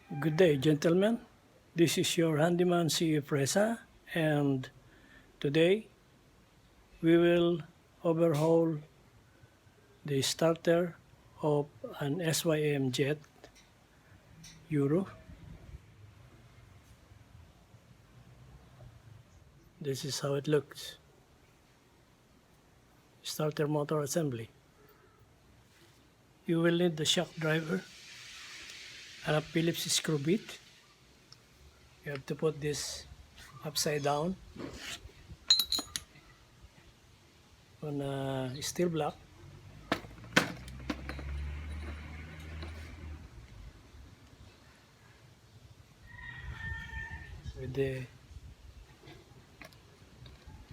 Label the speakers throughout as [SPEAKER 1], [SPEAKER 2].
[SPEAKER 1] Good day, gentlemen. This is your handyman C. Fresa, and today we will overhaul the starter of an SYM Jet Euro. This is how it looks. Starter motor assembly. You will need the shock driver and a Phillips screw bit. You have to put this upside down on a steel block. With the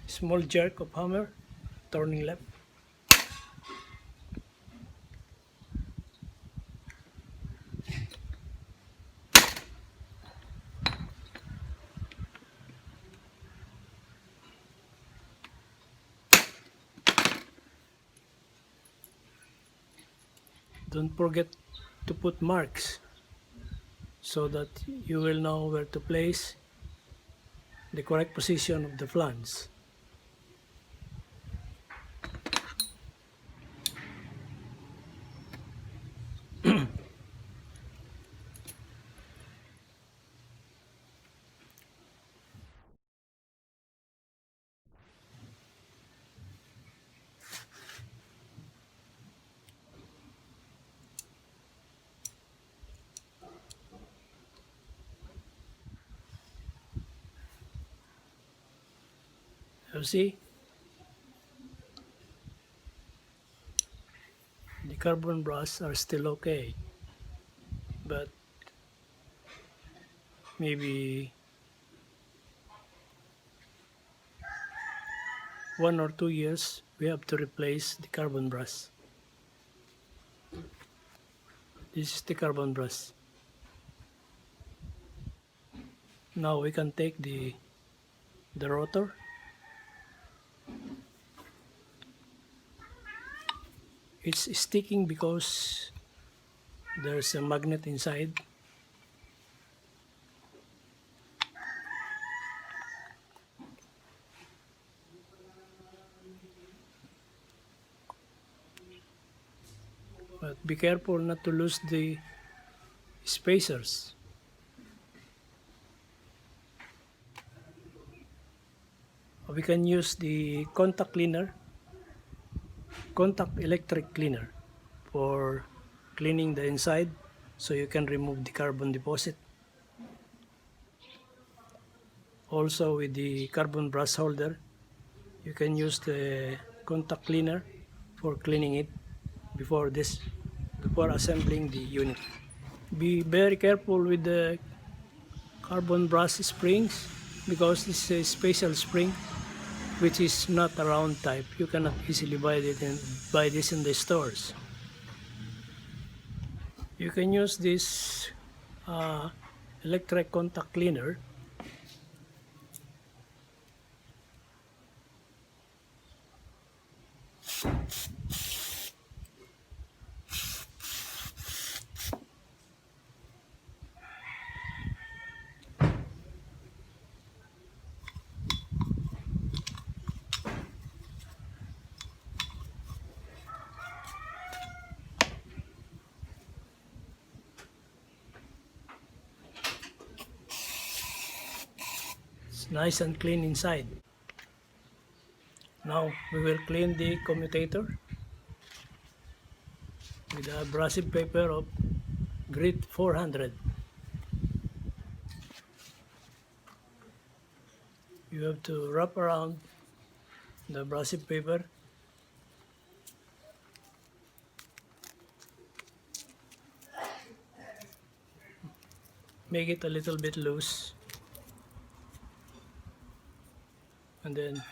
[SPEAKER 1] small jerk of hammer turning left. Don't forget to put marks so that you will know where to place the correct position of the flange. You see, the carbon brass are still okay, but maybe 1 or 2 years we have to replace the carbon brass. This is the carbon brass. Now we can take the rotor. It's sticking because there's a magnet inside. But be careful not to lose the spacers. We can use the contact electric cleaner for cleaning the inside so you can remove the carbon deposit. Also with the carbon brass holder, you can use the contact cleaner for cleaning it before assembling the unit. Be very careful with the carbon brass springs because this is a special spring which is not a round type. You cannot easily buy this in the stores. You can use this electric contact cleaner nice and clean inside. Now we will clean the commutator with a abrasive paper of grit 400. You have to wrap around the abrasive paper make it a little bit loose, and then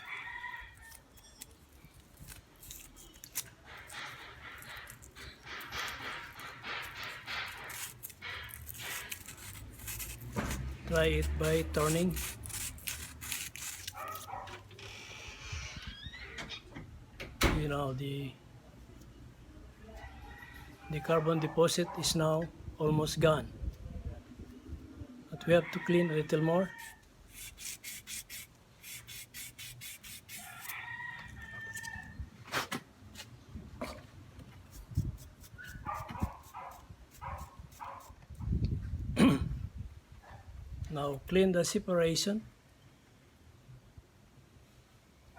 [SPEAKER 1] try it by turning. You know, the carbon deposit is now almost gone. we have to clean a little more. Now clean the separation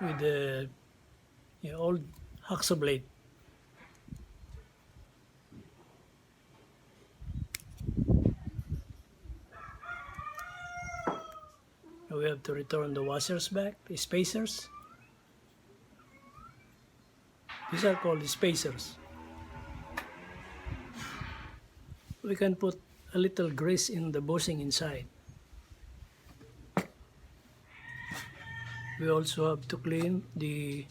[SPEAKER 1] with the old hacksaw blade. Now we have to return the washers back, the spacers. These are called spacers. We can put a little grease in the bushing inside. We also have to clean the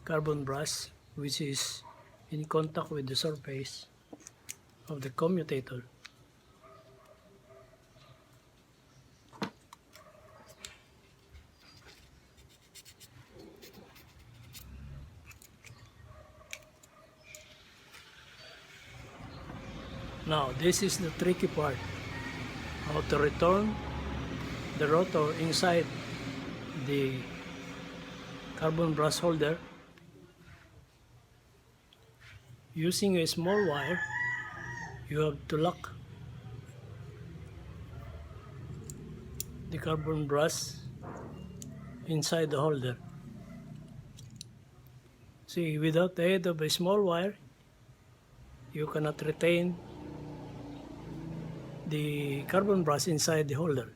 [SPEAKER 1] carbon brush, which is in contact with the surface of the commutator. Now this is the tricky part, how to return the rotor inside the carbon brush holder. Using a small wire, you have to lock the carbon brush inside the holder. See, without the aid of a small wire, you cannot retain the carbon brush inside the holder.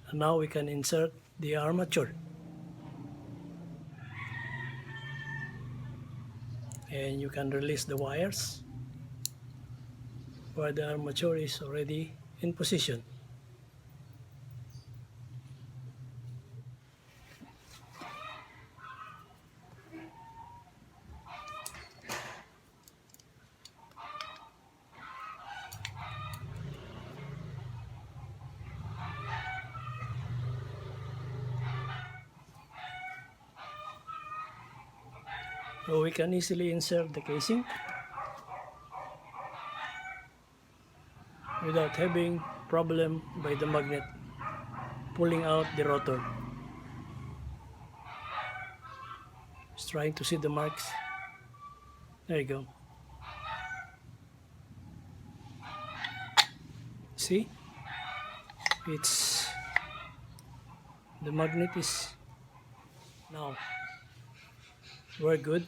[SPEAKER 1] And now we can insert the armature. And you can release the wires where the armature is already in position. So we can easily insert the casing without having problem by the magnet pulling out the rotor. Just trying to see the marks. There you go. See? It's the magnet is now. We're good.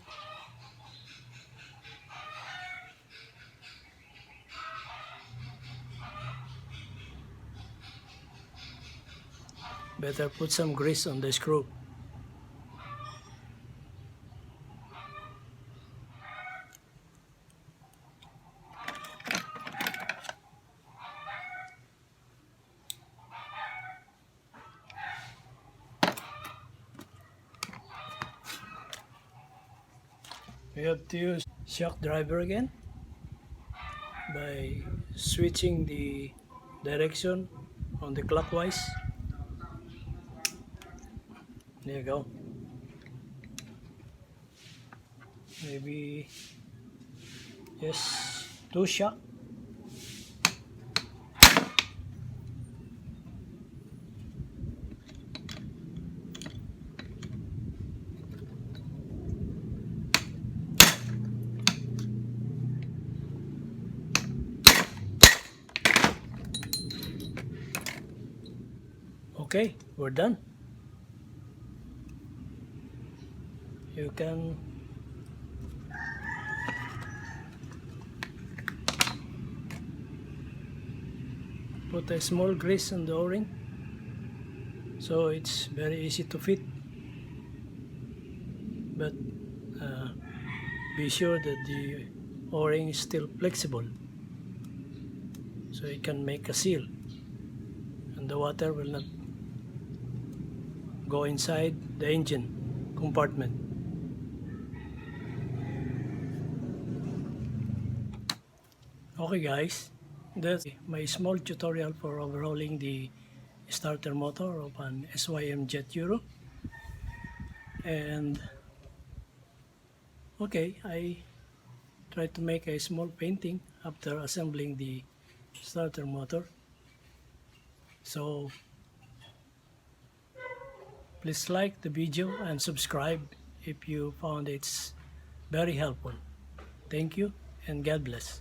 [SPEAKER 1] Better put some grease on the screw. We have to use shock driver again by switching the direction on the clockwise. There you go. Maybe just 2 shock. Okay, we're done. You can put a small grease on the o-ring so it's very easy to fit, but be sure that the o-ring is still flexible so it can make a seal and the water will not go inside the engine compartment. Okay guys, that's my small tutorial for overhauling the starter motor of an SYM Jet Euro. And okay, I tried to make a small painting after assembling the starter motor. So please like the video and subscribe if you found it's very helpful. Thank you and God bless.